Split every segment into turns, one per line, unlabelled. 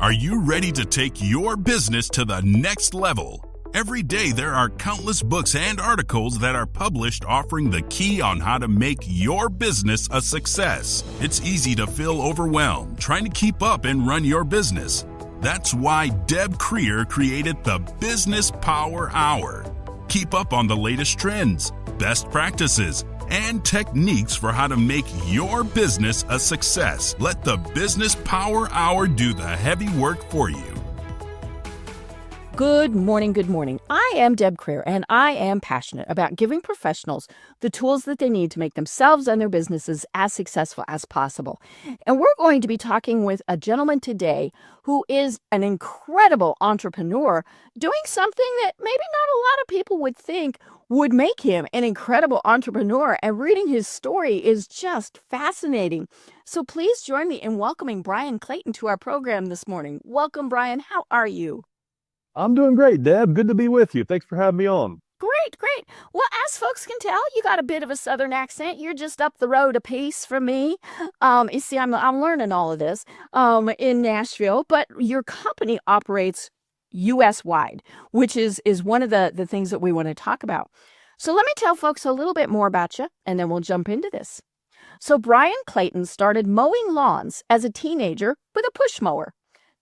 Are you ready to take your business to the next level? Every day there are countless books and articles that are published offering the key on how to make your business a success. It's easy to feel overwhelmed trying to keep up and run your business. That's why Deb Creer created the Business Power Hour. Keep up on the latest trends, best practices, and techniques for how to make your business a success. Let the Business Power Hour do the heavy work for you.
Good morning, good morning. I am Deb Creer, and I am passionate about giving professionals the tools that they need to make themselves and their businesses as successful as possible. And we're going to be talking with a gentleman today who is an incredible entrepreneur doing something that maybe not a lot of people would think would make him an incredible entrepreneur. And reading his story is just fascinating. So please join me in welcoming Bryan Clayton to our program this morning. Welcome, Bryan. How are you?
I'm doing great, Deb. Good to be with you. Thanks for having me on.
Great. Well, as folks can tell, you got a bit of a Southern accent. You're just up the road a piece from me. You see, I'm learning all of this in Nashville, but your company operates U.S. wide, which is one of the things that we want to talk about. So let me tell folks a little bit more about you, and then we'll jump into this. So Bryan Clayton started mowing lawns as a teenager with a push mower.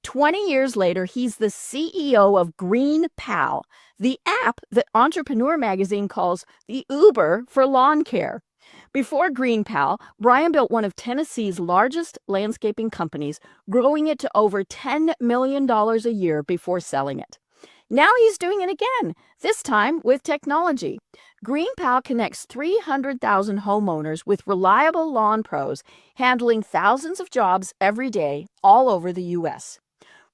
20 years later, he's the CEO of GreenPal, the app that Entrepreneur Magazine calls the Uber for lawn care. Before GreenPal, Bryan built one of Tennessee's largest landscaping companies, growing it to over $10 million a year before selling it. Now he's doing it again, this time with technology. GreenPal connects 300,000 homeowners with reliable lawn pros, handling thousands of jobs every day all over the U.S.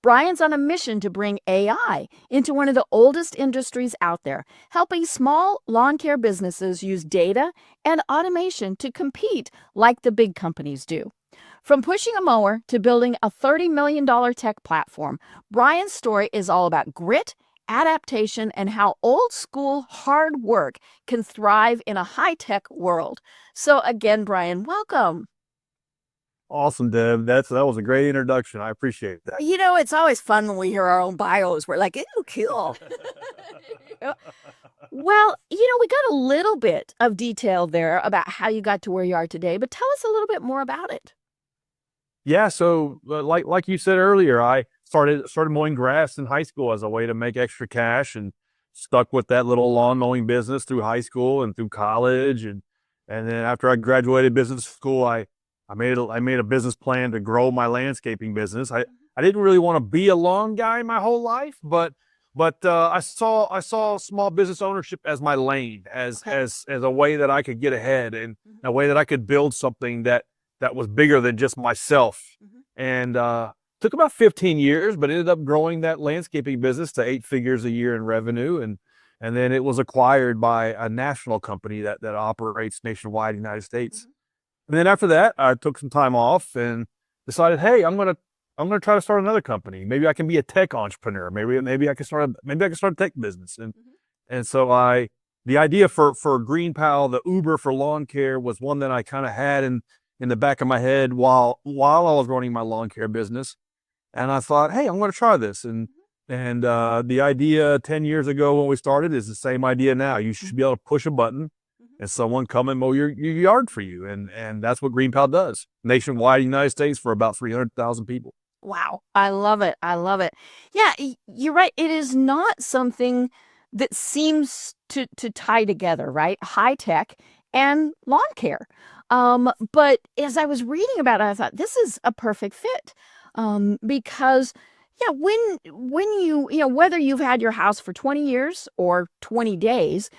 Bryan's on a mission to bring AI into one of the oldest industries out there, helping small lawn care businesses use data and automation to compete like the big companies do. From pushing a mower to building a $30 million tech platform, Bryan's story is all about grit, adaptation, and how old school hard work can thrive in a high-tech world. So again, Bryan, welcome.
Awesome, Deb. That was a great introduction. I appreciate that.
You know, it's always fun when we hear our own bios. We're like, ew, cool. Well, we got a little bit of detail there about how you got to where you are today, but tell us a little bit more about it.
Yeah, so like you said earlier, I started mowing grass in high school as a way to make extra cash, and stuck with that little lawn mowing business through high school and through college, and then after I graduated business school, I made a business plan to grow my landscaping business. I didn't really want to be a lawn guy my whole life, but I saw small business ownership as my lane, as a way that I could get ahead, and a way that I could build something that was bigger than just myself. And took about 15 years, but ended up growing that landscaping business to 8 figures a year in revenue, and then it was acquired by a national company that operates nationwide in the United States. And then after that, I took some time off and decided, hey, I'm gonna try to start another company. Maybe I can be a tech entrepreneur. Maybe I can start a tech business. And so the idea for GreenPal, the Uber for lawn care, was one that I kind of had in the back of my head while I was running my lawn care business. And I thought, hey, I'm going to try this. And the idea 10 years ago when we started is the same idea now. You should be able to push a button and someone come and mow your yard for you. And that's what GreenPal does nationwide in the United States for about 300,000 people.
Wow. I love it. Yeah, you're right. It is not something that seems to tie together, right? High tech and lawn care. But as I was reading about it, I thought this is a perfect fit. Because when you whether you've had your house for 20 years or 20 days,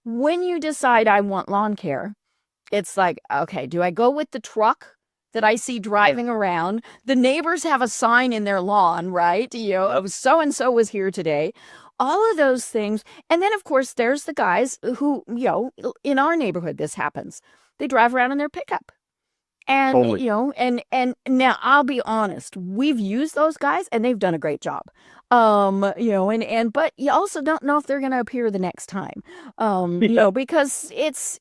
when you decide I want lawn care, it's like, okay, do I go with the truck that I see driving around? The neighbors have a sign in their lawn, right? So-and-so was here today. All of those things. And then, of course, there's the guys who, in our neighborhood, this happens. They drive around in their pickup. And,
Totally.
And now I'll be honest, we've used those guys and they've done a great job. But you also don't know if they're going to appear the next time, because it's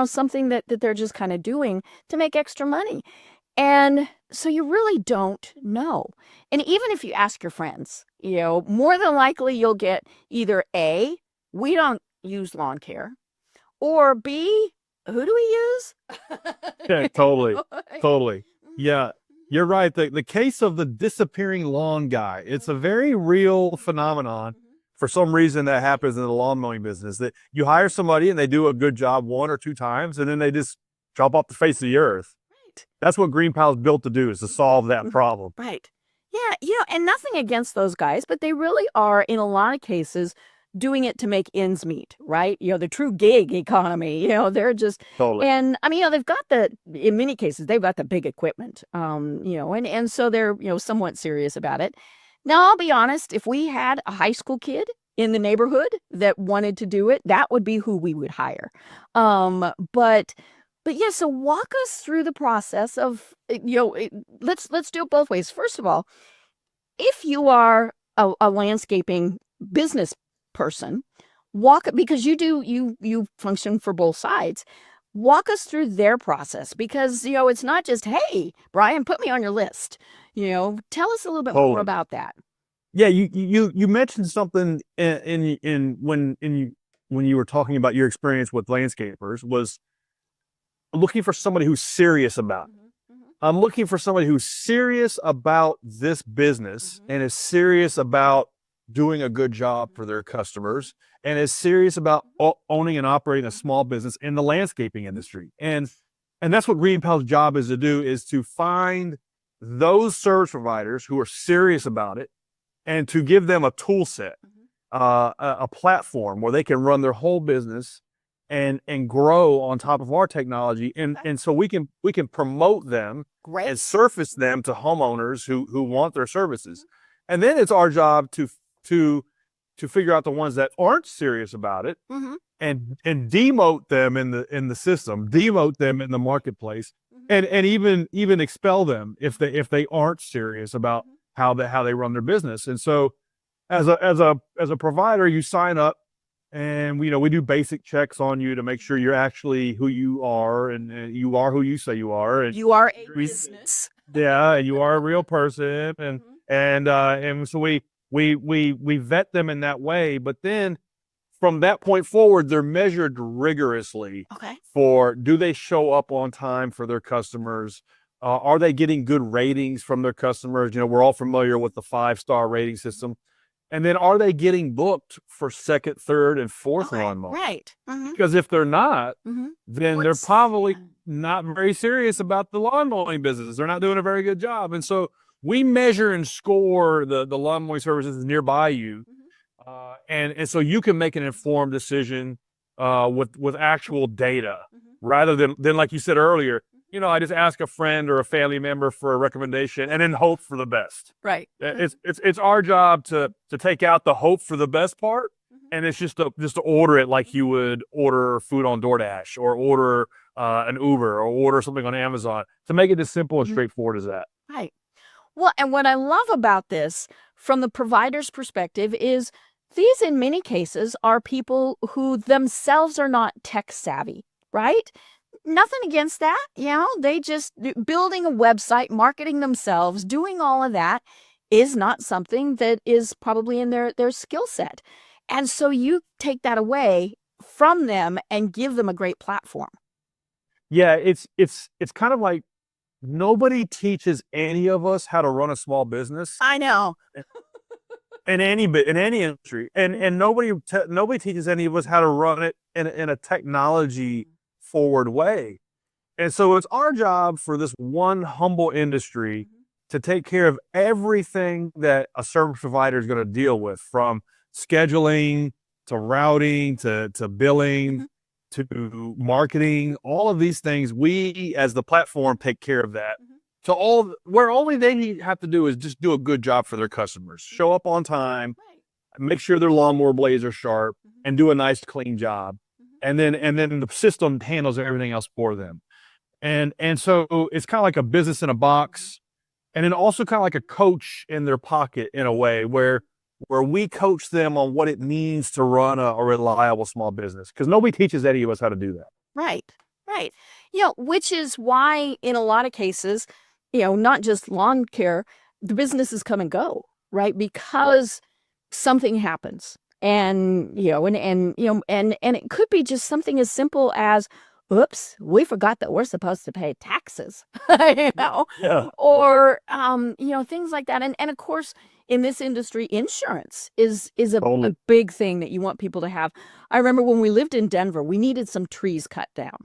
something that they're just kind of doing to make extra money. And so you really don't know. And even if you ask your friends, more than likely you'll get either A, we don't use lawn care, or B, who do we use?
Yeah, totally. Totally. Yeah, you're right. The case of the disappearing lawn guy, it's a very real phenomenon. For some reason that happens in the lawn mowing business, that you hire somebody and they do a good job 1 or 2 times and then they just drop off the face of the earth.
Right.
That's what GreenPal is built to do, is to solve that problem.
Right. Yeah, and nothing against those guys, but they really are, in a lot of cases, doing it to make ends meet, right? The true gig economy, they're just,
Totally.
and I mean, in many cases, they've got the big equipment, and so they're, somewhat serious about it. Now, I'll be honest, if we had a high school kid in the neighborhood that wanted to do it, that would be who we would hire. But yeah, so walk us through the process of, let's do it both ways. First of all, if you are a landscaping business person, because you function for both sides. Walk us through their process, because it's not just, hey, Bryan, put me on your list. Tell us a little bit more
Totally.
about that.
Yeah, you mentioned something when you were talking about your experience with landscapers, was looking for somebody who's serious about it. I'm looking for somebody who's serious about this business and is serious about doing a good job for their customers and is serious about owning and operating a small business in the landscaping industry. And that's what GreenPal's job is to do, is to find those service providers who are serious about it and to give them a tool set, a platform where they can run their whole business and grow on top of our technology. And so we can promote them and surface them to homeowners who want their services. And then it's our job to figure out the ones that aren't serious about it and demote them in the system, demote them in the marketplace, and even expel them if they aren't serious about how they run their business. And so as a provider, you sign up, and we do basic checks on you to make sure you're actually who you are, and you are who you say you are, and
you are a business.
Yeah, and you are a real person, and so we vet them in that way. But then from that point forward, they're measured rigorously.
Okay.
For, do they show up on time for their customers? Are they getting good ratings from their customers? We're all familiar with the 5-star rating system. And then, are they getting booked for second, third, and fourth lawn mowing?
Right.
Because if they're not, then they're probably not very serious about the lawn mowing business. They're not doing a very good job. And so we measure and score the lawn mowing services nearby you. And so you can make an informed decision with actual data, rather than like you said earlier, I just ask a friend or a family member for a recommendation and then hope for the best.
Right.
It's our job to take out the hope for the best part, and it's just to order it like you would order food on DoorDash, or order an Uber, or order something on Amazon, to make it as simple and straightforward as that.
Right. Well, and what I love about this from the provider's perspective is these, in many cases, are people who themselves are not tech savvy, right? Nothing against that. They just, building a website, marketing themselves, doing all of that is not something that is probably in their skill set. And so you take that away from them and give them a great platform.
Yeah, it's kind of like, nobody teaches any of us how to run a small business.
I know.
In any industry, and nobody teaches any of us how to run it in a technology forward way. And so it's our job for this one humble industry to take care of everything that a service provider is going to deal with, from scheduling to routing to billing to marketing. All of these things, we as the platform take care of that. So where only they have to do is just do a good job for their customers, show up on time, make sure their lawnmower blades are sharp, and do a nice clean job. And then the system handles everything else for them. And so it's kind of like a business in a box, and then also kind of like a coach in their pocket, in a way, where we coach them on what it means to run a reliable small business, because nobody teaches any of us how to do that.
Right. Which is why, in a lot of cases, not just lawn care, the businesses come and go, right? Because something happens. And, and it could be just something as simple as, oops, we forgot that we're supposed to pay taxes,
Yeah.
or, things like that. And of course, in this industry, insurance is a
Totally.
big thing that you want people to have. I remember when we lived in Denver, we needed some trees cut down.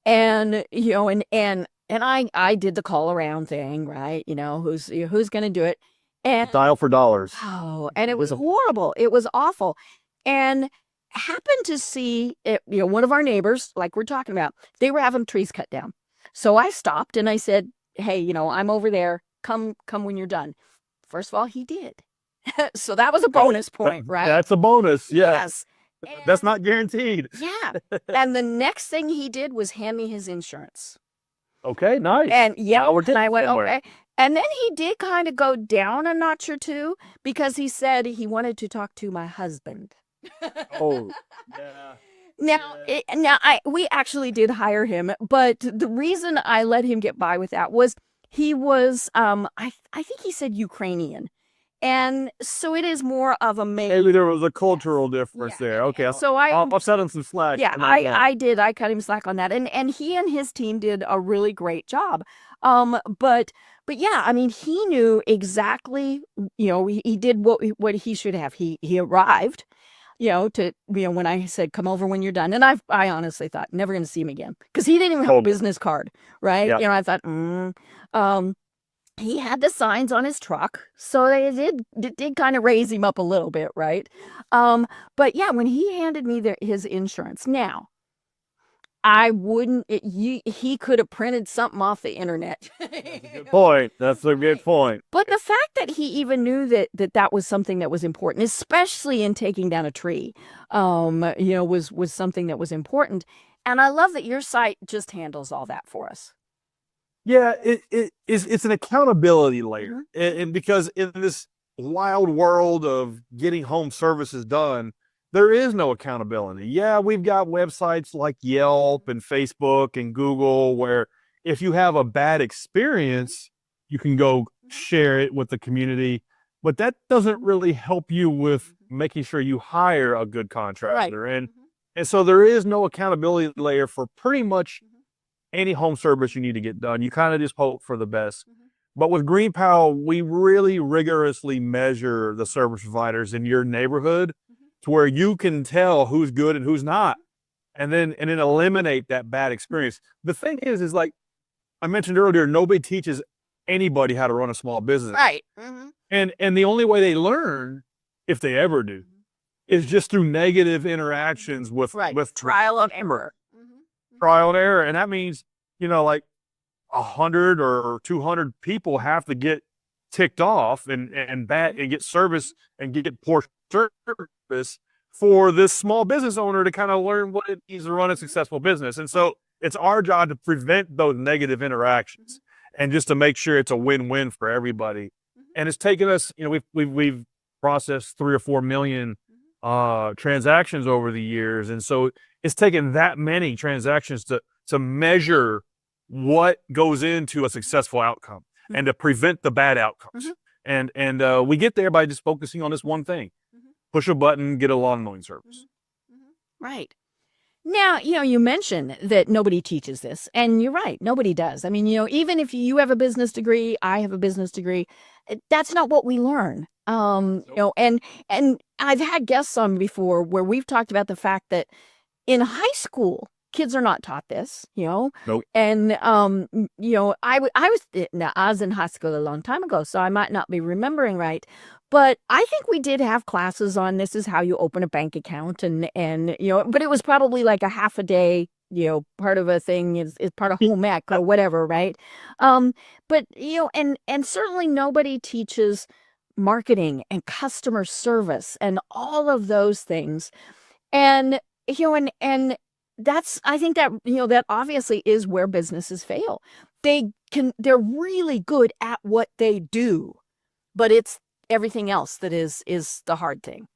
And, and I did the call around thing, right? Who's going to do it? And
Dial for dollars.
and it was horrible. It was awful. And happened to see it, one of our neighbors, like we're talking about, they were having trees cut down. So I stopped and I said, hey, I'm over there. Come when you're done. First of all, he did. So that was a bonus point, right?
That's a bonus. Yeah.
Yes.
That's not guaranteed.
Yeah. And the next thing he did was hand me his insurance.
Okay, nice.
And
Now we're
and I went,
somewhere.
okay. And then he did kind of go down a notch or two because he said he wanted to talk to my husband.
Oh, yeah.
We actually did hire him, but the reason I let him get by with that was he was, I think he said Ukrainian. And so it is more of a
Maybe there was a cultural difference there. Okay,
So
I'll set him some slack.
yeah, I did. I cut him slack on that, and he and his team did a really great job. But yeah, I mean, he knew exactly. He did what he should have. He arrived. When I said come over when you're done, and I honestly thought never going to see him again because he didn't even have a business card, right?
Yeah.
I thought, he had the signs on his truck, so it did kind of raise him up a little bit, right? But yeah, when he handed me his insurance, now I wouldn't. He could have printed something off the internet.
Good point. That's a good point.
But the fact that he even knew that was something that was important, especially in taking down a tree, was something that was important. And I love that your site just handles all that for us.
Yeah, it's an accountability layer. And because in this wild world of getting home services done, there is no accountability. Yeah, we've got websites like Yelp and Facebook and Google where if you have a bad experience, you can go share it with the community. But that doesn't really help you with making sure you hire a good contractor.
Right.
And so there is no accountability layer for pretty much any home service you need to get done. You kind of just hope for the best. But with GreenPal, we really rigorously measure the service providers in your neighborhood to where you can tell who's good and who's not, and then eliminate that bad experience. The thing is like I mentioned earlier, nobody teaches anybody how to run a small business.
Right.
And the only way they learn, if they ever do, is just through negative interactions with
trial and error.
Trial and error. And that means, like 100 or 200 people have to get ticked off and get service and get poor service for this small business owner to kind of learn what it means to run a successful business. And so it's our job to prevent those negative interactions and just to make sure it's a win-win for everybody. And it's taken us, we've processed 3 or 4 million transactions over the years. And so it's taken that many transactions to measure what goes into a successful outcome and to prevent the bad outcomes. And we get there by just focusing on this one thing: push a button, get a lawn mowing service.
Right. Now, you mentioned that nobody teaches this, and you're right, nobody does. I mean, even if you have a business degree, I have a business degree, that's not what we learn. And I've had guests on before where we've talked about the fact that in high school, kids are not taught this,
Nope.
And, I was in high school a long time ago, so I might not be remembering right. But I think we did have classes on this is how you open a bank account and but it was probably like a half a day, part of a thing is part of home ec or whatever, right? But, and certainly nobody teaches marketing and customer service and all of those things. And, and that's, I think that, that obviously is where businesses fail. They're really good at what they do, but it's everything else that is the hard thing.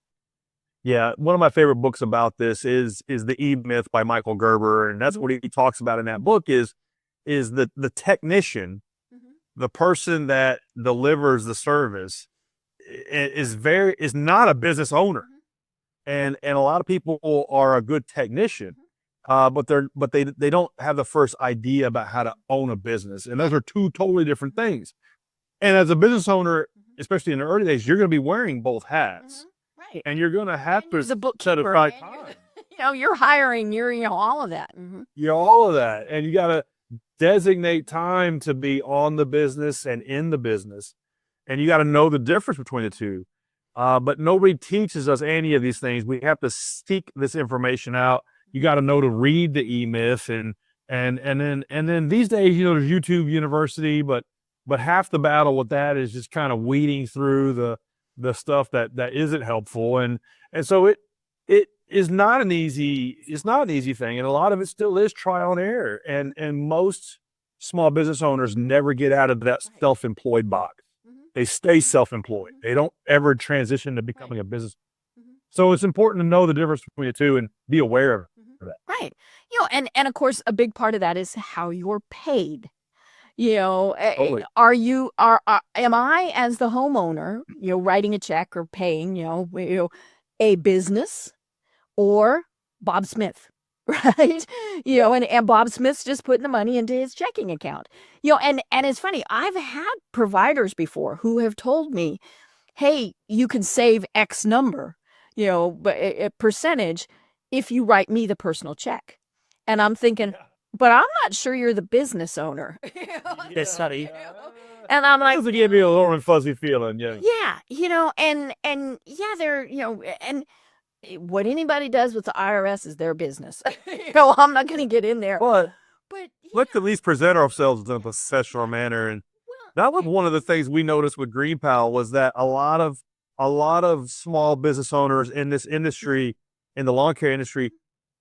Yeah, one of my favorite books about this is The E-Myth by Michael Gerber, and that's what he talks about in that book is the technician the person that delivers the service is not a business owner. And a lot of people are a good technician, but they don't have the first idea about how to own a business. And those are two totally different things. And as a business owner, especially in the early days, you're going to be wearing both hats.
Right.
And you're going to have to
The
set
bookkeeper,
aside
and
time.
you're hiring, all of that.
You're all of that. And you got to designate time to be on the business and in the business. And you got to know the difference between the two. But nobody teaches us any of these things. We have to seek this information out. You got to know to read the E-Myth and then these days, there's YouTube University, but half the battle with that is just kind of weeding through the stuff that isn't helpful. And so it is not an easy thing. And a lot of it still is trial and error. And most small business owners never get out of that self-employed box. They stay self-employed. They don't ever transition to becoming a business. So it's important to know the difference between the two and be aware of that.
Right. And of course, a big part of that is how you're paid.
Totally.
Am I, as the homeowner, writing a check or paying, a business, or Bob Smith? Right. And Bob Smith's just putting the money into his checking account. And it's funny, I've had providers before who have told me, hey, you can save X number, but a percentage if you write me the personal check. And I'm thinking, but I'm not sure you're the business owner.
Yes, honey.
And I'm like,
Doesn't give me a warm and fuzzy feeling. Yeah.
Yeah. And yeah, they're, and what anybody does with the IRS is their business. I'm not going to get in there.
But
But
let's at least present ourselves in a professional manner. And that was one of the things we noticed with GreenPal was that a lot of small business owners in this industry, in the lawn care industry,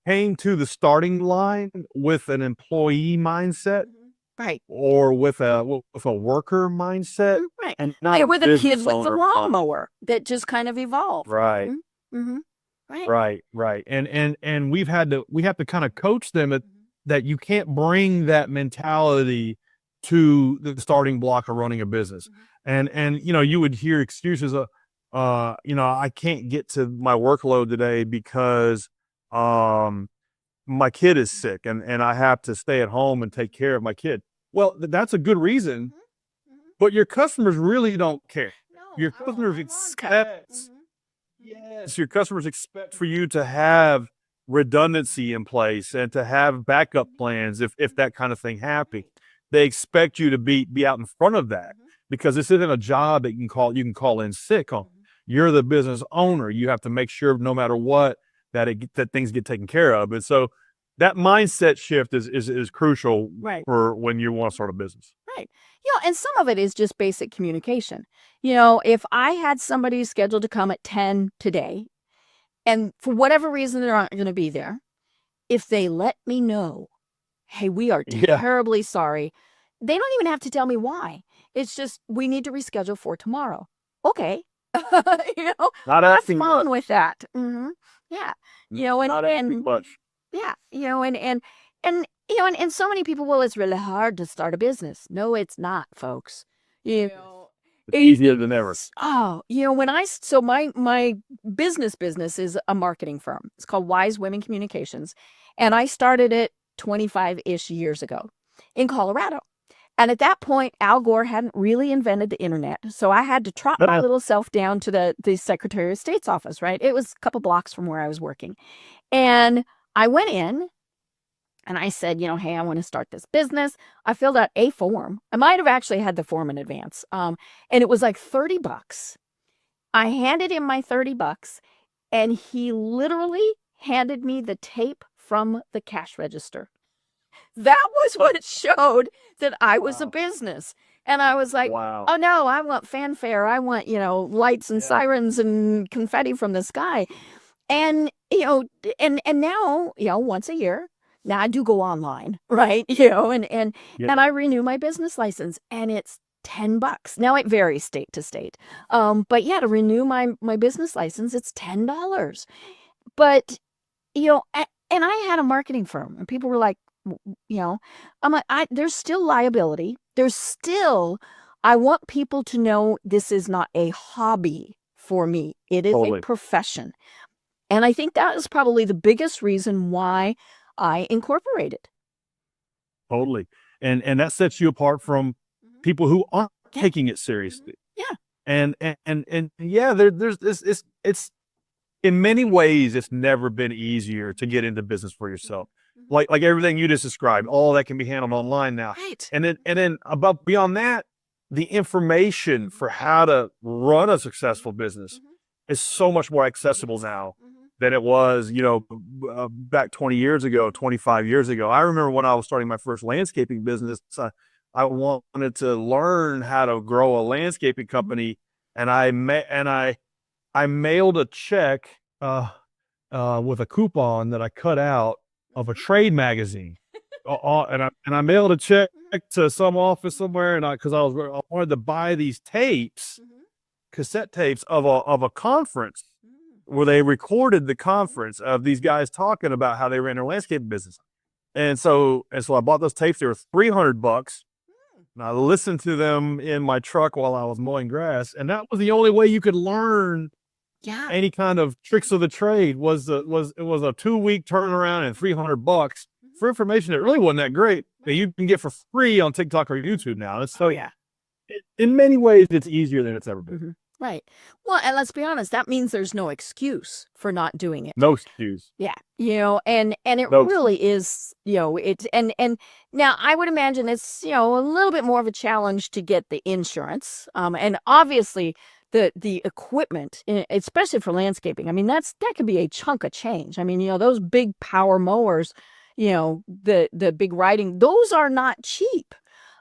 came to the starting line with an employee mindset,
right,
or with a worker mindset,
right,
and not
with a kid with the
owner.
lawnmower that just kind of evolved.
Right.
Right.
Right. And we have to kind of coach them that you can't bring that mentality to the starting block of running a business. And you would hear excuses of, I can't get to my workload today because my kid is sick and I have to stay at home and take care of my kid. Well, that's a good reason, but your customers really don't care. Your customers expect, yes, your customers expect for you to have redundancy in place and to have backup plans if that kind of thing happens. They expect you to be out in front of that because this isn't a job that you can call in sick on. You're the business owner. You have to make sure no matter what that things get taken care of. And so that mindset shift is crucial for when you want to start a business.
Right. And some of it is just basic communication. If I had somebody scheduled to come at 10 today, and for whatever reason they're not going to be there, if they let me know, hey, we are terribly sorry. They don't even have to tell me why. It's just, we need to reschedule for tomorrow. Okay.
Not
I'm
asking
following with that. Yeah.
not asking much.
Yeah. And so many people, well, it's really hard to start a business. No, it's not, folks.
It's easier than ever.
Oh, my business is a marketing firm. It's called Wise Women Communications. And I started it 25-ish years ago in Colorado. And at that point, Al Gore hadn't really invented the internet. So I had to trot my little self down to the Secretary of State's office, right? It was a couple blocks from where I was working. And I went in and I said, hey, I want to start this business. I filled out a form. I might have actually had the form in advance. And it was like $30. I handed him my $30 and he literally handed me the tape from the cash register. That was what showed that I was a business. And I was like, oh no, I want fanfare. I want, lights and sirens and confetti from the sky. And, and now, once a year, now I do go online, right? And I renew my business license and it's $10. Now it varies state to state. But yeah, to renew my business license, it's $10. But, and I had a marketing firm and people were like, I'm like, there's still liability there's still, I want people to know this is not a hobby for me. It is a
Totally.
profession. And I think that is probably the biggest reason why I incorporated.
Totally. And that sets you apart from people who aren't
Yeah.
taking it seriously.
Yeah.
And yeah, there's this, it's in many ways, it's never been easier to get into business for yourself. Like everything you just described, all that can be handled online now.
Right.
And then above beyond that, the information for how to run a successful business is so much more accessible now than it was, back 20 years ago, 25 years ago. I remember when I was starting my first landscaping business, I wanted to learn how to grow a landscaping company, and I mailed a check with a coupon that I cut out of a trade magazine, and I mailed a check to some office somewhere, and I wanted to buy these tapes, cassette tapes of a conference where they recorded the conference of these guys talking about how they ran their landscape business. And so I bought those tapes. They were $300. And I listened to them in my truck while I was mowing grass. And that was the only way you could learn
Yeah.
any kind of tricks of the trade. It was a 2-week turnaround and $300 for information that really wasn't that great that you can get for free on TikTok or YouTube now.
Oh, yeah.
In many ways, it's easier than it's ever been.
Right. Well, and let's be honest, that means there's no excuse for not doing it.
No excuse.
Yeah. And it
No.
really is, it's, and now I would imagine it's, a little bit more of a challenge to get the insurance. And obviously the equipment, especially for landscaping, I mean, that could be a chunk of change. I mean, those big power mowers, the big riding, those are not cheap.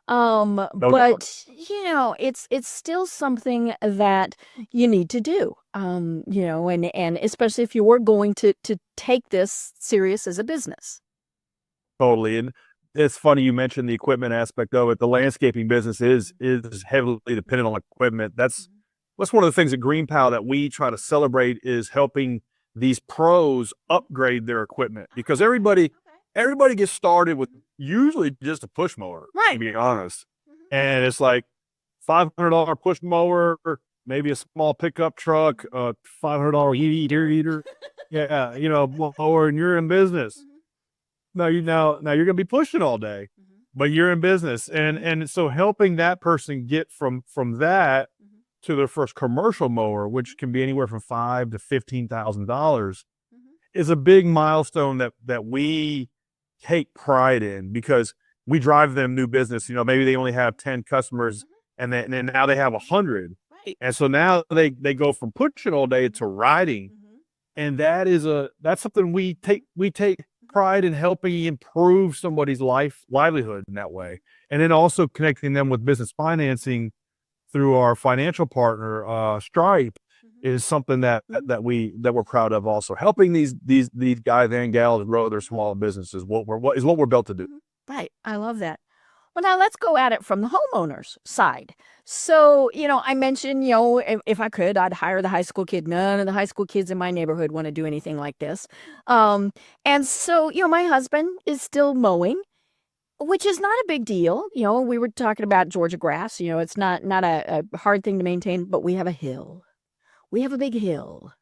But it's still something that you need to do. And especially if you were going to take this serious as a business.
Totally. And it's funny you mentioned the equipment aspect of it. The landscaping business is heavily dependent on equipment. That's one of the things at GreenPal that we try to celebrate, is helping these pros upgrade their equipment, because everybody gets started with usually just a push mower,
Right.
to be honest. And it's like $500 push mower, maybe a small pickup truck, $500 heater, mower, and you're in business. Now you're going to be pushing all day, but you're in business. And so helping that person get from that to their first commercial mower, which can be anywhere from $5,000 to $15,000, is a big milestone that we take pride in, because we drive them new business. Maybe they only have 10 customers, and then now they have 100.
Right.
And so now they go from pushing all day to riding. And that's something we take pride in, helping improve somebody's livelihood in that way. And then also connecting them with business financing through our financial partner, Stripe, is something that we're proud of. Also helping these guys and gals grow their small businesses. What we're built to do.
Right. I love that. Well, now let's go at it from the homeowners side. So, I mentioned, if I could, I'd hire the high school kid. None of the high school kids in my neighborhood want to do anything like this. And so, my husband is still mowing, which is not a big deal. We were talking about Georgia grass. It's not a hard thing to maintain, but we have a hill. We have a big hill.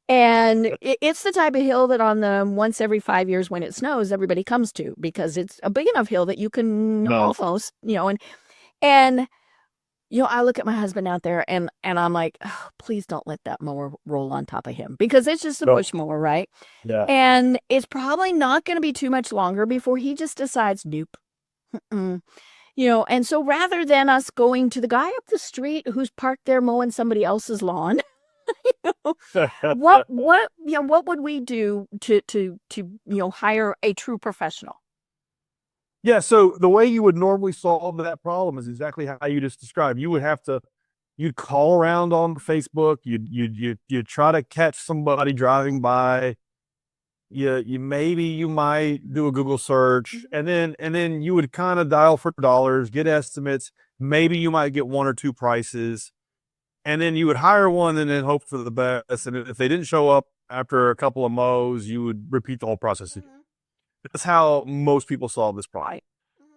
And it's the type of hill that on the once every 5 years when it snows, everybody comes to, because it's a big enough hill that you can almost, and I look at my husband out there and I'm like, oh, please don't let that mower roll on top of him, because it's just a push mower, right?
Yeah.
And it's probably not going to be too much longer before he just decides, nope. And so rather than us going to the guy up the street who's parked there mowing somebody else's lawn, what would we do to hire a true professional?
Yeah. So the way you would normally solve that problem is exactly how you just described. You'd call around on Facebook. You'd try to catch somebody driving by. You might do a Google search, and then you would kind of dial for dollars, get estimates. Maybe you might get one or two prices. And then you would hire one and then hope for the best. And if they didn't show up after a couple of mows, you would repeat the whole process again. That's how most people solve this problem.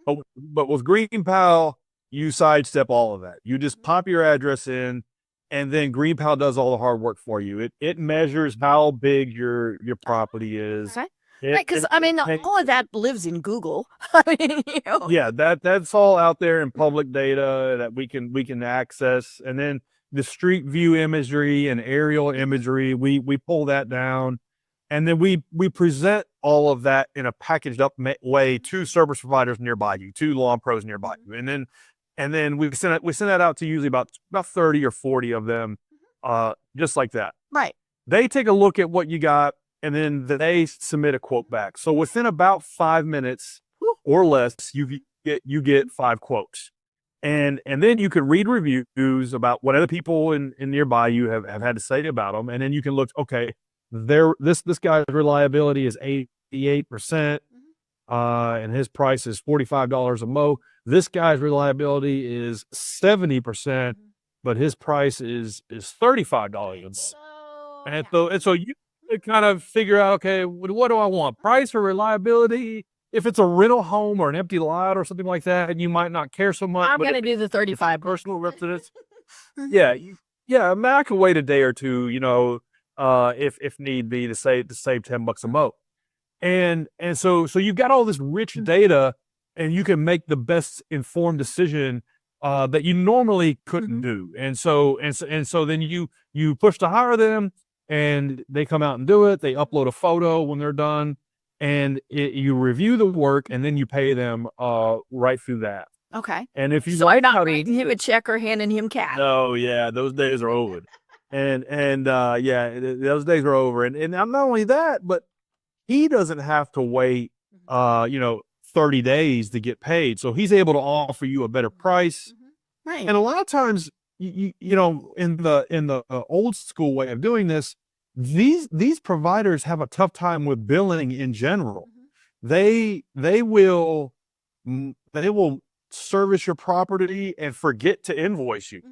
But with GreenPal, you sidestep all of that. You just pop your address in, and then GreenPal does all the hard work for you. It measures how big your property is.
Okay.
It,
Right, because
it,
I mean,
it
all of that lives in Google. I mean,
yeah, that's all out there in public data that we can access. And then the street view imagery and aerial imagery, we pull that down, and then we present all of that in a packaged up way to service providers nearby you, to lawn pros nearby you, and then we send that out to usually about 30 or 40 of them, just like that.
Right.
They take a look at what you got, and then they submit a quote back. So within about 5 minutes or less, you get 5 quotes. And then you can read reviews about what other people in nearby you have had to say about them. And then you can look, okay, this guy's reliability is 88%, and his price is $45 a mow. This guy's reliability is 70%, but his price is $35 a mow. And so you kind of figure out, okay, what do I want? Price or reliability? If it's a rental home or an empty lot or something like that, and you might not care so much.
I'm going to do the 35
personal residence. Yeah. I mean, I can wait a day or two, if need be, to save $10 a mow. And so you've got all this rich data, and you can make the best informed decision that you normally couldn't do. And so then you push to hire them, and they come out and do it. They upload a photo when they're done, and you review the work, and then you pay them right through that.
Okay.
And if you
so I'm not reading him a check or handing him cash.
No, yeah, those days are over. and those days are over. And not only that, but he doesn't have to wait 30 days to get paid. So he's able to offer you a better price.
Right.
And a lot of times, in the old school way of doing this, these providers have a tough time with billing in general. They will service your property and forget to invoice you,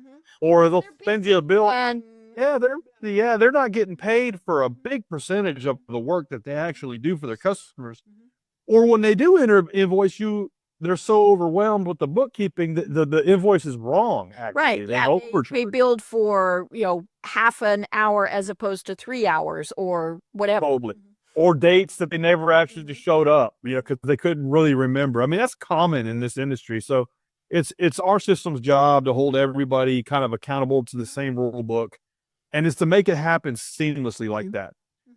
or they'll send you a bill.
And
they're not getting paid for a big percentage of the work that they actually do for their customers. Or when they do invoice you, they're so overwhelmed with the bookkeeping that the invoice is wrong. Actually.
Right. They billed for, half an hour as opposed to 3 hours or whatever.
Totally. Or dates that they never actually showed up, because they couldn't really remember. I mean, that's common in this industry. So it's our system's job to hold everybody kind of accountable to the same rule book, and it's to make it happen seamlessly like that.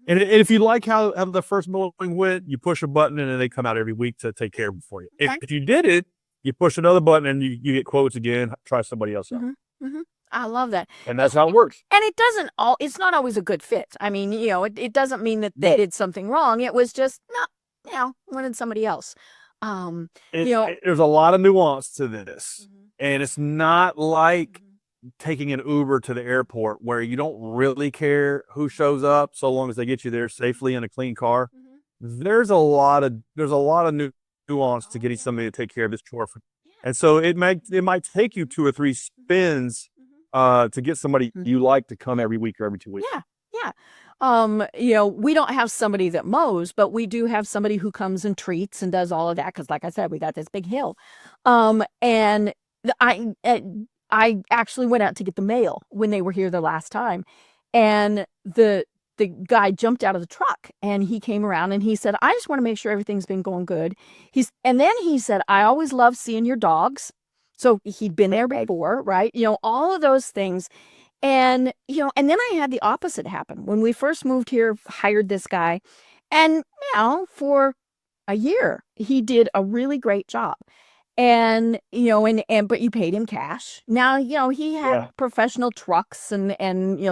And if you like how the first mowing went, you push a button and then they come out every week to take care of it for you. If you did it, you push another button and you get quotes again, try somebody else out.
I love that.
And that's how it works.
And it's not always a good fit. I mean, it doesn't mean that they did something wrong. It was just, wanted somebody else.
There's a lot of nuance to this. And it's not like taking an Uber to the airport where you don't really care who shows up so long as they get you there safely in a clean car. There's a lot of nuance to getting somebody to take care of this chore. And so it might take you 2 or 3 spins to get somebody you like to come every week or every 2 weeks.
Yeah. We don't have somebody that mows, but we do have somebody who comes and treats and does all of that. Because like I said, we got this big hill. And I actually went out to get the mail when they were here the last time. And the guy jumped out of the truck and he came around and he said, I just want to make sure everything's been going good. And then he said, I always love seeing your dogs. So he'd been there before, right? All of those things. And, and then I had the opposite happen. When we first moved here, hired this guy, and for a year, he did a really great job. And, but you paid him cash. Now, he had professional trucks and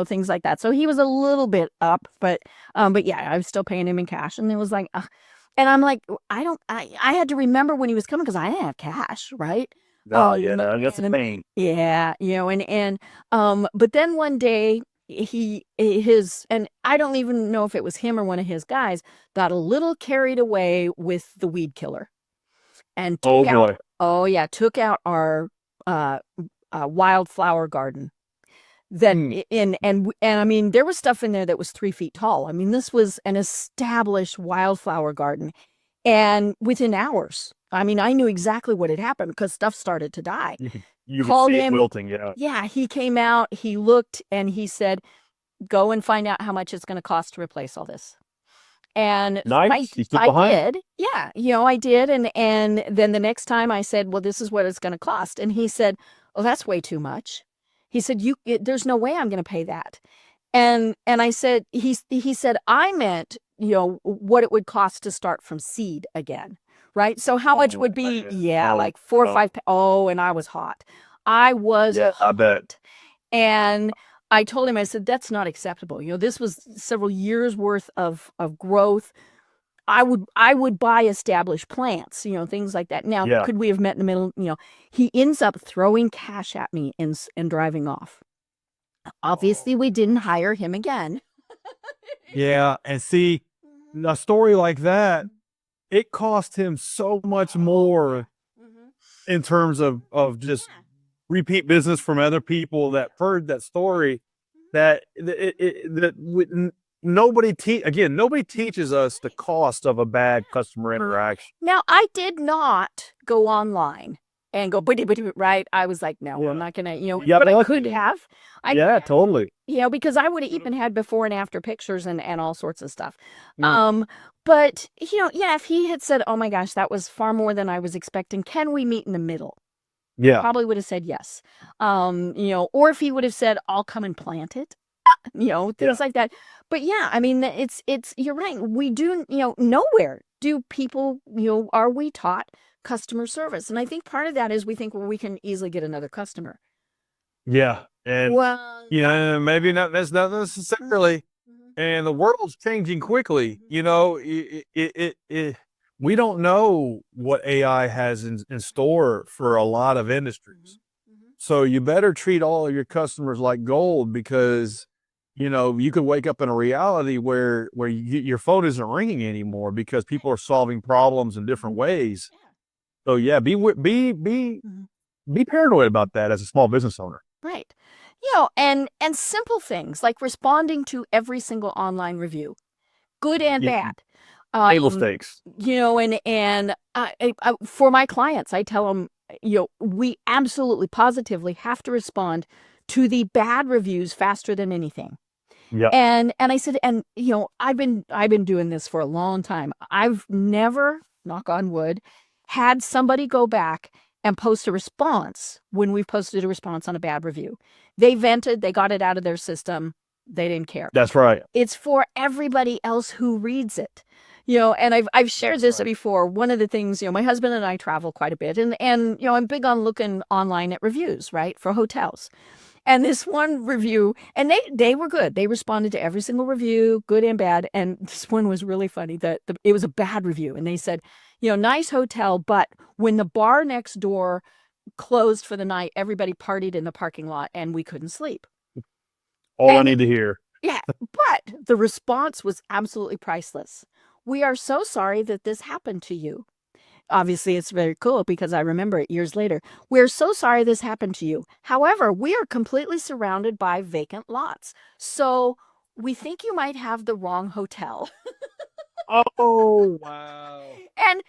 things like that. So he was a little bit up, but yeah, I was still paying him in cash. And it was like, and I'm like, I had to remember when he was coming because I didn't have cash, right?
That's a pain.
Yeah. But then one day and I don't even know if it was him or one of his guys, got a little carried away with the weed killer. And took out our wildflower garden. And I mean, there was stuff in there that was 3 feet tall. I mean, this was an established wildflower garden, and within hours, I mean, I knew exactly what had happened because stuff started to die.
You could
Called
see it
him.
wilting. Yeah.
Yeah, he came out, he looked, and he said, "Go and find out how much it's going to cost to replace all this." And
Nice. He stood
I
behind.
did. Yeah, I did. And then the next time I said, "Well, this is what it's going to cost." And he said, "Oh, that's way too much." He said, there's no way I'm going to pay that." And I said, he said, "I meant, what it would cost to start from seed again." Right? So how much would be, like 4 or 5, and I was hot. I was
Yeah, I bet.
hot. And I told him, I said, "That's not acceptable. This was several years worth of growth. I would buy established plants, things like that. Now,
Yeah.
could we have met in the middle?" He ends up throwing cash at me and driving off. Obviously, we didn't hire him again.
Yeah. And see, a story like that, it cost him so much more in terms of just repeat business from other people that heard that story, that nobody teaches us the cost of a bad customer interaction.
Now, I did not go online and go, right? I was like, no, I'm not going to,
Yeah,
but I
but
could have.
yeah, totally.
Because I would have even had before and after pictures and all sorts of stuff.
Mm.
But, if he had said, "Oh my gosh, that was far more than I was expecting. Can we meet in the middle?"
Yeah.
Probably would have said yes. Or if he would have said, "I'll come and plant it," things like that. But yeah, I mean, it's, you're right. We do, nowhere do people, are we taught customer service. And I think part of that is we think, well, we can easily get another customer.
Yeah. And
Well,
maybe that's not necessarily. And the world's changing quickly. We don't know what AI has in store for a lot of industries. So you better treat all of your customers like gold, because, you could wake up in a reality where your phone isn't ringing anymore because people are solving problems in different ways. So yeah, be paranoid about that as a small business owner.
Right. And simple things like responding to every single online review, good and
Yeah.
bad.
Table stakes.
And for my clients, I tell them, we absolutely positively have to respond to the bad reviews faster than anything.
Yeah.
And I said, and I've been doing this for a long time. I've never, knock on wood, had somebody go back and post a response when we've posted a response on a bad review. They vented, they got it out of their system, they didn't care.
That's right.
It's for everybody else who reads it. And I've shared this before. One of the things, my husband and I travel quite a bit, and I'm big on looking online at reviews, right, for hotels. And this one review, and they were good. They responded to every single review, good and bad. And this one was really funny. It was a bad review, and they said, "Nice hotel, but when the bar next door closed for the night, everybody partied in the parking lot, and we couldn't sleep."
I need to hear.
Yeah, but the response was absolutely priceless. "We are so sorry that this happened to you." Obviously, it's very cool because I remember it years later. "We're so sorry this happened to you. However, we are completely surrounded by vacant lots. So we think you might have the wrong hotel."
Oh, wow.
And,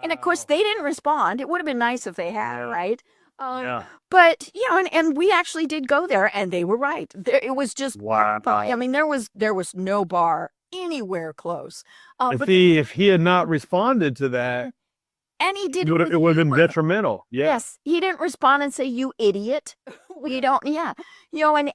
and of course, they didn't respond. It would have been nice if they had, right?
Yeah.
But, and we actually did go there, and they were right. It was just,
Wow.
I mean, there was no bar anywhere close. But
If he had not responded to that,
and he didn't.
it would have been detrimental. Yeah.
Yes, he didn't respond and say, "You idiot." We don't. Yeah,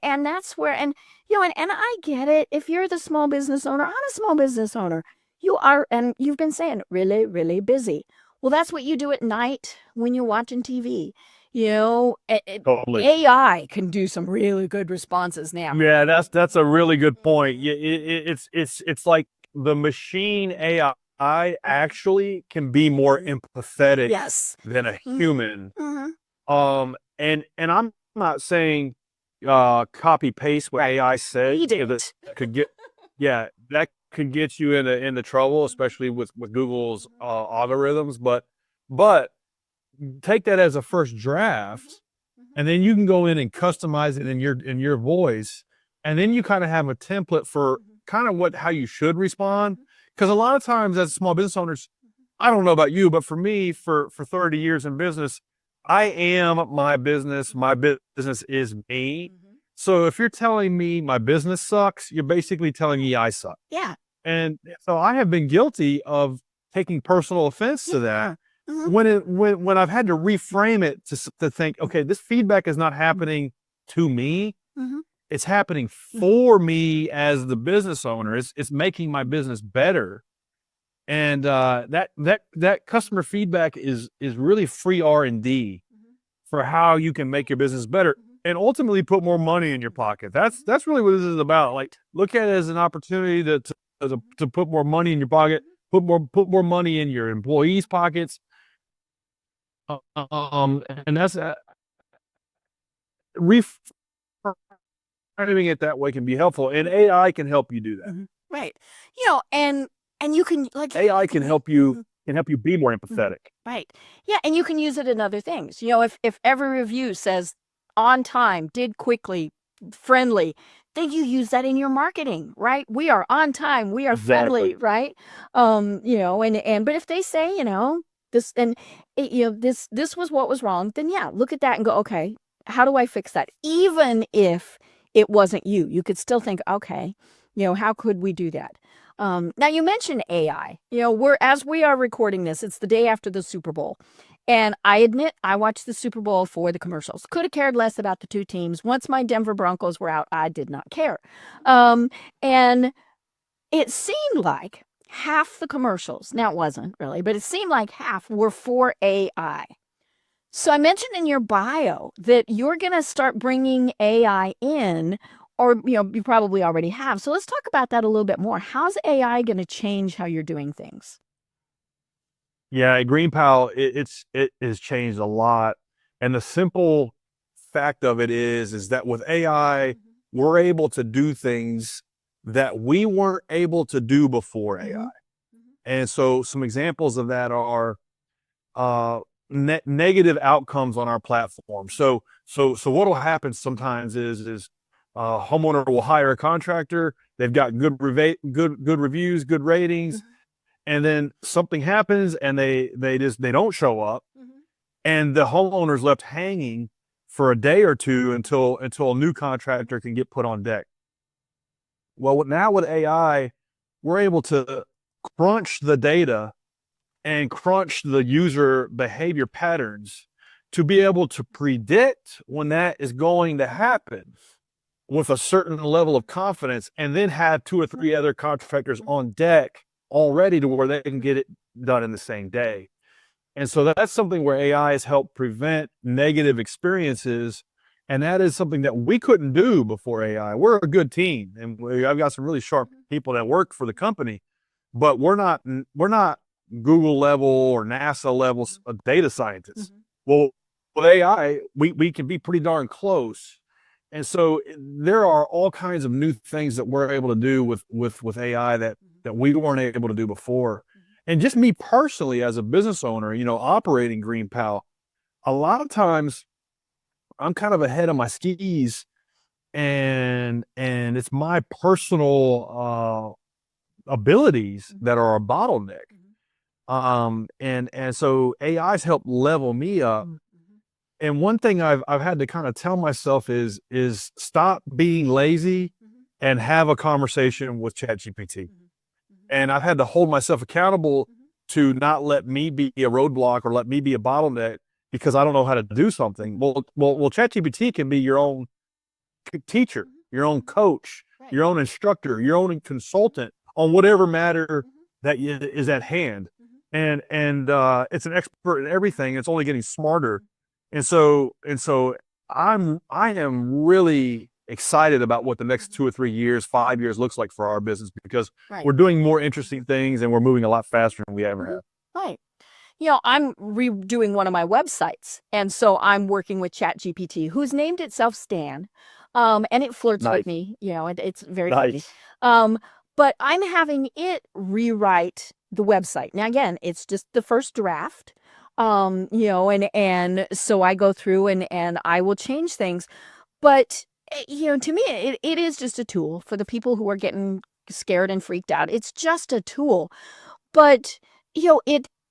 and that's where, and and I get it. If you're the small business owner, I'm a small business owner. You are, and you've been saying really, really busy. Well, that's what you do at night when you're watching TV.
Totally.
AI can do some really good responses now.
Yeah, that's a really good point. Yeah, it's like the machine AI actually can be more empathetic than a human. And I'm not saying copy paste what AI said. That could get you into trouble, especially with Google's algorithms. But take that as a first draft, and then you can go in and customize it in your voice, and then you kind of have a template for kind of how you should respond. Because a lot of times as small business owners, I don't know about you, but for me, for 30 years in business, I am my business. My business is me. So if you're telling me my business sucks, you're basically telling me I suck.
Yeah.
And so I have been guilty of taking personal offense to that
Mhm.
when I've had to reframe it to think, okay, this feedback is not happening to me.
Mhm.
It's happening for me as the business owner. It's making my business better. And that customer feedback is really free R&D for how you can make your business better and ultimately put more money in your pocket. That's really what this is about. Like, look at it as an opportunity to put more money in your pocket, put more money in your employees' pockets. And that's reframing it that way can be helpful, and AI can help you do that.
Right. And you can, like,
AI can help you be more empathetic.
right. Yeah, and you can use it in other things. If every review says on time, did quickly, friendly, then you use that in your marketing, right? We are on time, we are friendly, right? But if they say, this and this was what was wrong, then yeah, look at that and go, okay, how do I fix that? Even if it wasn't you, you could still think, okay, how could we do that? Now you mentioned AI. As we are recording this, it's the day after the Super Bowl. And I admit I watched the Super Bowl for the commercials. Could have cared less about the two teams. Once my Denver Broncos were out, I did not care. And it seemed like half the commercials, now it wasn't really, but it seemed like half were for AI. So I mentioned in your bio that you're going to start bringing AI in, or you probably already have. So let's talk about that a little bit more. How's AI going to change how you're doing things?
Yeah, at GreenPal, it has changed a lot. And the simple fact of it is that with AI, we're able to do things that we weren't able to do before AI. And so some examples of that are negative outcomes on our platform. So what will happen sometimes is a homeowner will hire a contractor. They've got good reviews, good ratings, and then something happens and they don't show up, and the homeowner's left hanging for a day or two until a new contractor can get put on deck. Well, now with AI, we're able to crunch the data and crunch the user behavior patterns to be able to predict when that is going to happen with a certain level of confidence, and then have 2 or 3 other contractors on deck already to where they can get it done in the same day. And so that's something where AI has helped prevent negative experiences. And that is something that we couldn't do before AI. We're a good team, and I've got some really sharp people that work for the company, but we're not Google level or NASA level data scientists. Well, with AI, we can be pretty darn close. And so there are all kinds of new things that we're able to do with AI that we weren't able to do before. And just me personally, as a business owner, operating GreenPal, a lot of times I'm kind of ahead of my skis, and it's my personal abilities that are a bottleneck. And so AI's helped level me up. And one thing I've had to kind of tell myself is stop being lazy and have a conversation with ChatGPT. And I've had to hold myself accountable to not let me be a roadblock or let me be a bottleneck because I don't know how to do something. Well, ChatGPT can be your own teacher, your own coach, your own instructor, your own consultant on whatever matter that is at hand. And it's an expert in everything. It's only getting smarter. And so I am really excited about what the next 2 or 3 years, 5 years looks like for our business, because we're doing more interesting things and we're moving a lot faster than we ever have.
Right. I'm redoing one of my websites, and so I'm working with ChatGPT, who's named itself Stan, and it flirts with me. It's very funny. But I'm having it rewrite the website. Now, again, it's just the first draft, and so I go through and I will change things. But, to me, it is just a tool for the people who are getting scared and freaked out. It's just a tool. But,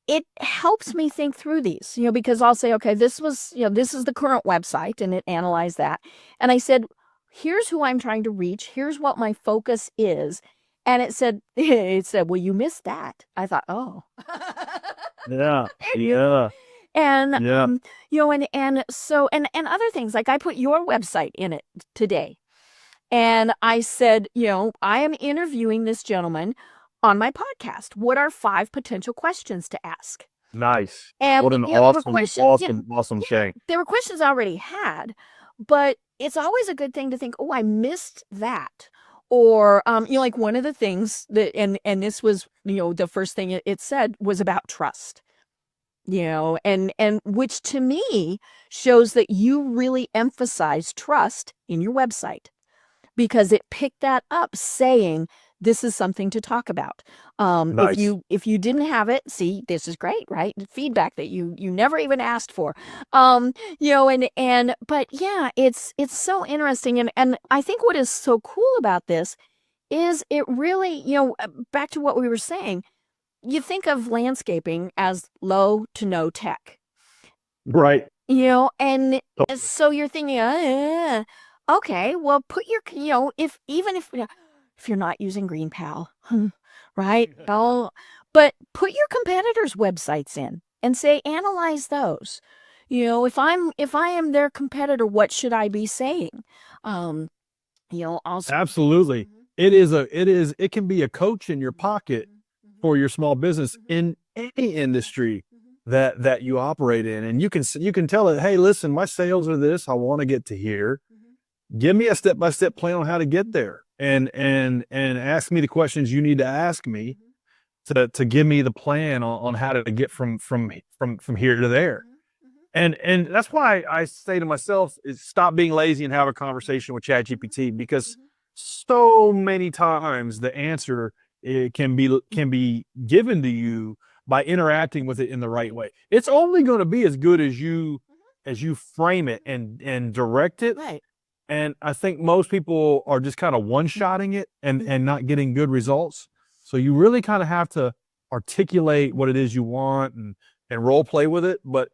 it helps me think through these, because I'll say, okay, this is the current website, and it analyzed that. And I said, here's who I'm trying to reach. Here's what my focus is. And it said, well, you missed that. I thought, oh,
Yeah.
You-
Yeah.
and,
Yeah.
and other things, like I put your website in it today. And I said, I am interviewing this gentleman on my podcast. What are 5 potential questions to ask?
Nice.
And
What an
there were
awesome,
questions,
awesome thing.
there were questions I already had, but it's always a good thing to think, oh, I missed that. Or, like one of the things that, and this was, the first thing it said was about trust, and which to me shows that you really emphasize trust in your website, because it picked that up saying this is something to talk about.
Nice.
If you didn't have it, see, this is great, right? Feedback that you never even asked for. But yeah, it's so interesting. And I think what is so cool about this is it really, back to what we were saying, you think of landscaping as low to no tech.
Right.
And so you're thinking, okay, well, put your, if you're not using GreenPal, right? But put your competitors' websites in and say, analyze those. If I am their competitor, what should I be saying? Also.
Absolutely. It can be a coach in your pocket for your small business in any industry that you operate in. And you can tell it, hey, listen, my sales are this, I want to get to here. Give me a step-by-step plan on how to get there, and ask me the questions you need to ask me to give me the plan on how to get from here to there. And that's why I say to myself is stop being lazy and have a conversation with ChatGPT, because so many times the answer can be given to you by interacting with it in the right way. It's only going to be as good as you frame it and direct it.
Right.
And I think most people are just kind of one-shotting it and not getting good results. So you really kind of have to articulate what it is you want and role play with it. But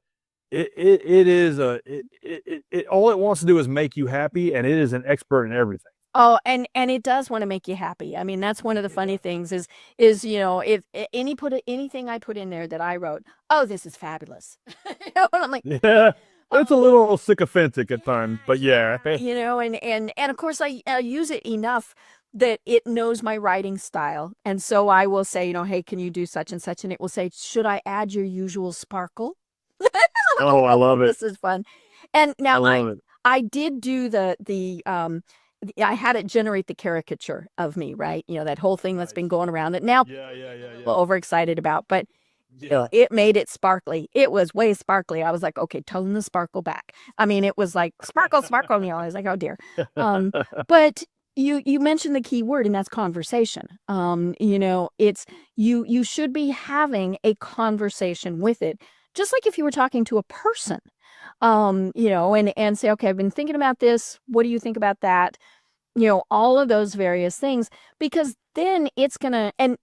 all it wants to do is make you happy, and it is an expert in everything.
Oh, and it does want to make you happy. I mean, that's one of the funny things is if anything I put in there that I wrote, oh, this is fabulous. And I'm like,
Yeah. It's a little sycophantic at times, but yeah.
and of course I use it enough that it knows my writing style. And so I will say, hey, can you do such and such? And it will say, should I add your usual sparkle?
Oh, I love it.
This is fun. And
I
now
love it.
I did do I had it generate the caricature of me, right? That whole thing that's been going around that now
Yeah.
overexcited about, but
Yeah.
it made it sparkly. It was way sparkly. I was like, okay, tone the sparkle back. I mean, it was like sparkle, sparkle. I was like, oh dear. But you mentioned the key word, and that's conversation. It's you should be having a conversation with it, just like if you were talking to a person. And say, okay, I've been thinking about this. What do you think about that? All of those various things, because then it's gonna, and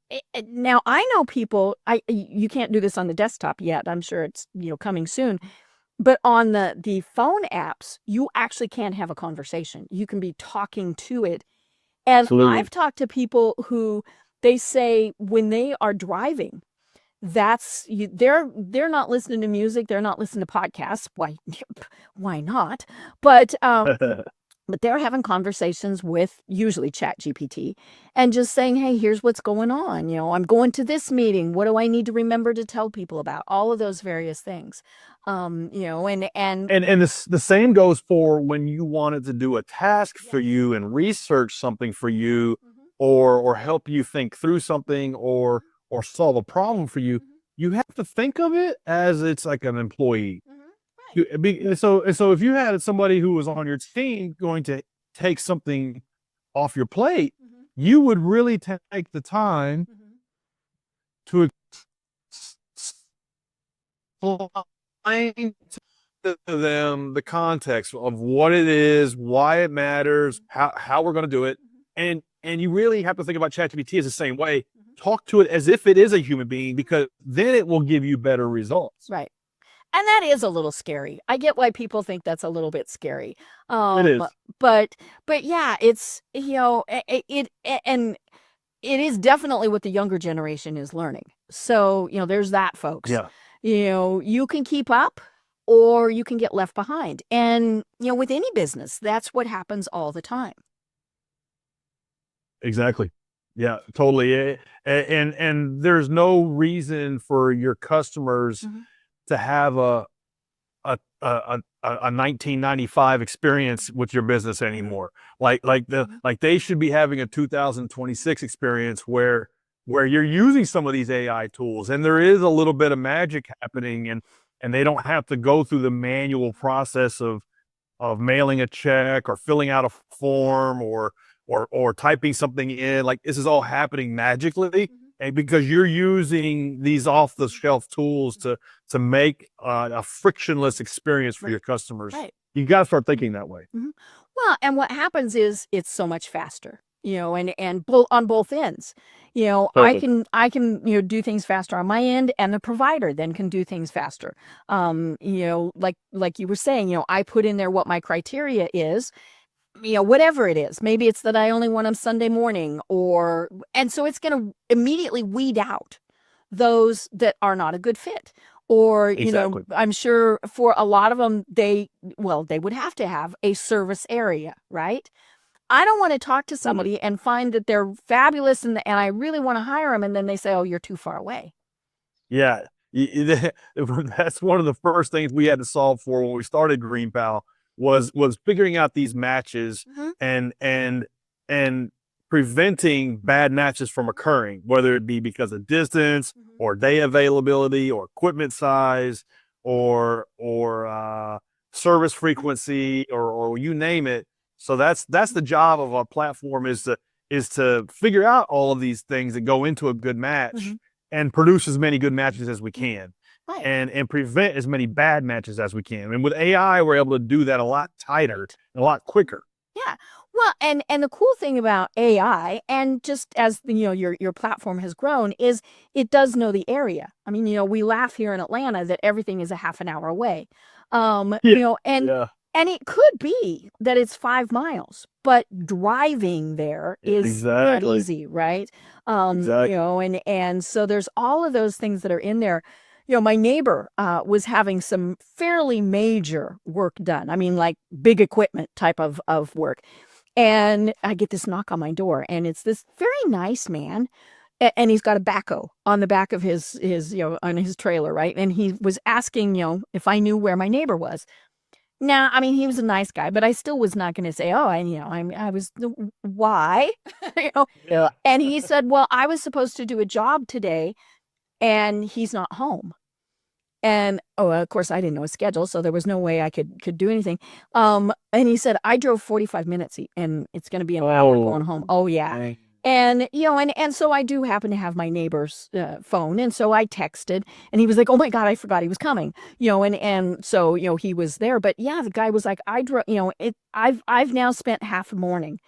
now I know people, you can't do this on the desktop yet. I'm sure it's, coming soon, but on the phone apps, you actually can't have a conversation. You can be talking to it. And
Absolutely.
I've talked to people who they say when they are driving, they're not listening to music, they're not listening to podcasts. Why not? But they're having conversations with usually ChatGPT and just saying, hey, here's what's going on. I'm going to this meeting. What do I need to remember to tell people about? All of those various things. And
the same goes for when you wanted to do a task for you and research something for you, or help you think through something, or solve a problem for you. You have to think of it as it's like an employee. So if you had somebody who was on your team going to take something off your plate, you would really take the time to explain to them the context of what it is, why it matters, how we're going to do it. And you really have to think about ChatGPT as the same way. talk to it as if it is a human being, because then it will give you better results.
Right. And that is a little scary. I get why people think that's a little bit scary.
It is.
But yeah, it's, and it is definitely what the younger generation is learning. So, there's that, folks.
Yeah,
You can keep up or you can get left behind. And, with any business, that's what happens all the time.
exactly. Yeah, totally. And there's no reason for your customers to have a 1995 experience with your business anymore. Like they should be having a 2026 experience where you're using some of these AI tools and there is a little bit of magic happening, and they don't have to go through the manual process of mailing a check or filling out a form or typing something in. Like, this is all happening magically. And because you're using these off the shelf tools to make a frictionless experience for your customers, you got to start thinking that way.
Well, and what happens is it's so much faster, and on both ends. I can do things faster on my end, and the provider then can do things faster. Like you were saying, I put in there what my criteria is, whatever it is. Maybe it's that I only want them Sunday morning, and so it's going to immediately weed out those that are not a good fit. Or,
Exactly.
I'm sure for a lot of them, they would have to have a service area, right? I don't want to talk to somebody and find that they're fabulous and I really want to hire them. And then they say, oh, you're too far away.
Yeah. That's one of the first things we had to solve for when we started GreenPal was figuring out these matches and preventing bad matches from occurring, whether it be because of distance or day availability or equipment size or service frequency or you name it. So that's the job of our platform, is to figure out all of these things that go into a good match and produce as many good matches as we can.
Right.
And prevent as many bad matches as we can. And with AI, we're able to do that a lot tighter and a lot quicker.
Yeah. Well, and the cool thing about AI, and just as your platform has grown, is it does know the area. I mean, we laugh here in Atlanta that everything is a half an hour away. And it could be that it's 5 miles, but driving there is not easy, right?
Exactly.
And so there's all of those things that are in there. My neighbor was having some fairly major work done. I mean, like big equipment type of work. And I get this knock on my door, and it's this very nice man. And he's got a backhoe on the back of his on his trailer, right? And he was asking, if I knew where my neighbor was. Now, I mean, he was a nice guy, but I still was not going to say, oh, I was, why?
Yeah.
And he said, well, I was supposed to do a job today, and he's not home. And of course, I didn't know his schedule, so there was no way I could do anything. And he said, I drove 45 minutes, and it's going to be an hour going home. Oh yeah. And and so I do happen to have my neighbor's phone, and so I texted, and he was like, "Oh my God, I forgot he was coming." And so he was there, but yeah, the guy was like, "I drove, I've now spent half a morning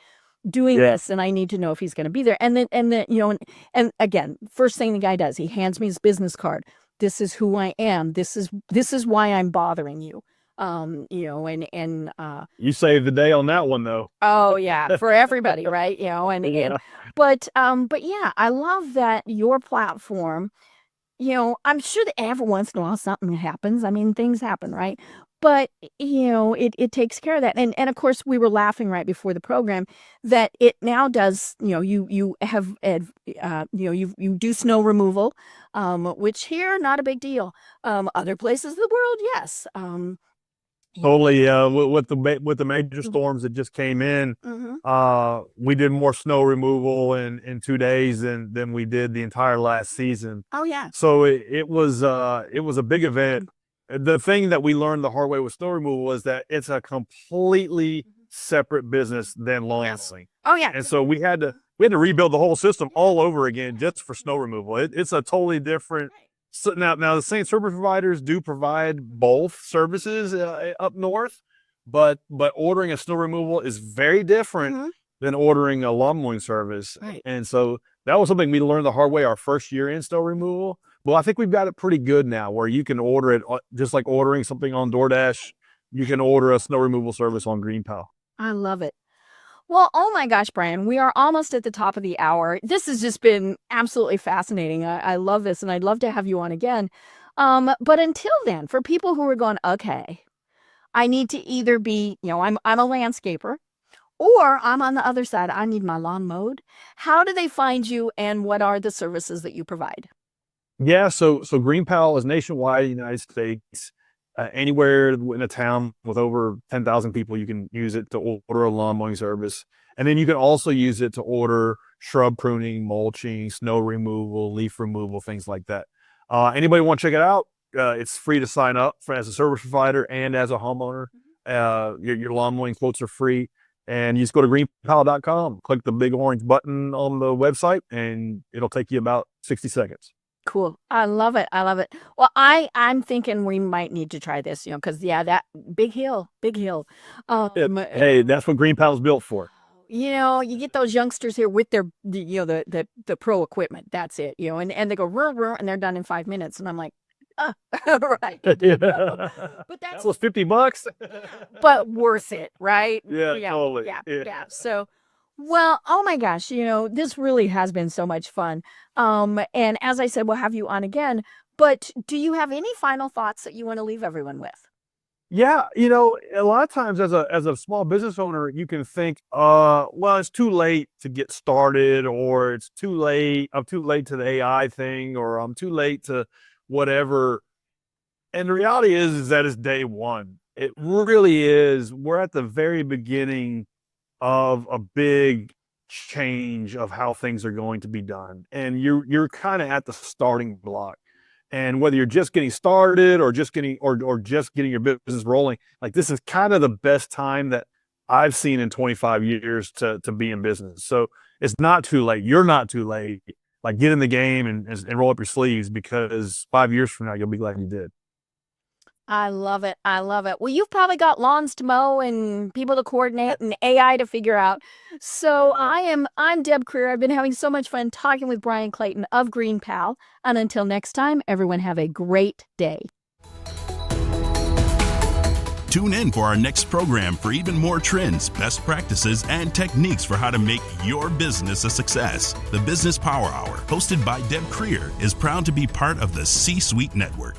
doing this, and I need to know if he's going to be there." And and again, first thing the guy does, he hands me his business card. This is who I am. This is why I'm bothering you.
You saved the day on that one, though.
Oh yeah, for everybody, right? But yeah, I love that your platform, I'm sure that every once in a while something happens. I mean, things happen, right? But it takes care of that. And of course, we were laughing right before the program that it now does, you have you do snow removal, which here not a big deal. Other places of the world, yes.
Totally. With the major storms that just came in, we did more snow removal in 2 days than we did the entire last season.
Oh yeah.
So it was a big event. The thing that we learned the hard way with snow removal is that it's a completely separate business than landscaping.
Oh yeah.
And so we had to rebuild the whole system all over again just for snow removal. It's a totally different. So now the same service providers do provide both services up north, but ordering a snow removal is very different than ordering a lawn mowing service.
Right.
And so that was something we learned the hard way our first year in snow removal. Well, I think we've got it pretty good now where you can order it just like ordering something on DoorDash. You can order a snow removal service on GreenPal.
I love it. Well, oh my gosh, Bryan, we are almost at the top of the hour. This has just been absolutely fascinating. I love this, and I'd love to have you on again. But until then, for people who are going, okay, I need to either be, I'm a landscaper, or I'm on the other side. I need my lawn mowed. How do they find you, and what are the services that you provide?
Yeah, so GreenPal is nationwide in the United States. Anywhere in a town with over 10,000 people, you can use it to order a lawn mowing service. And then you can also use it to order shrub pruning, mulching, snow removal, leaf removal, things like that. Anybody want to check it out? It's free to sign up as a service provider and as a homeowner. Your lawn mowing quotes are free. And you just go to greenpal.com, click the big orange button on the website, and it'll take you about 60 seconds.
Cool. I love it. I love it. Well, I'm thinking we might need to try this, because that big hill.
Hey, that's what GreenPal is built for.
You get those youngsters here with their, the pro equipment. That's it, and they go, rrr, rrr, and they're done in 5 minutes. And I'm like, right.
Yeah.
But
That was $50.
but worth it, right?
Yeah, totally.
Yeah. So, well, oh my gosh, this really has been so much fun. And as I said, we'll have you on again. But do you have any final thoughts that you want to leave everyone with?
Yeah, a lot of times as a small business owner, you can think, well, it's too late to get started, or I'm too late to the AI thing, or I'm too late to whatever. And the reality is that it's day one. It really is. We're at the very beginning of a big change of how things are going to be done. And you're kind of at the starting block. And whether you're just getting started or just getting your business rolling, like this is kind of the best time that I've seen in 25 years to be in business. So it's not too late. You're not too late. Like get in the game and roll up your sleeves, because 5 years from now, you'll be glad you did.
I love it. I love it. Well, you've probably got lawns to mow and people to coordinate and AI to figure out. So I'm Deb Creer. I've been having so much fun talking with Bryan Clayton of GreenPal. And until next time, everyone have a great day.
Tune in for our next program for even more trends, best practices, and techniques for how to make your business a success. The Business Power Hour, hosted by Deb Creer, is proud to be part of the C-Suite Network.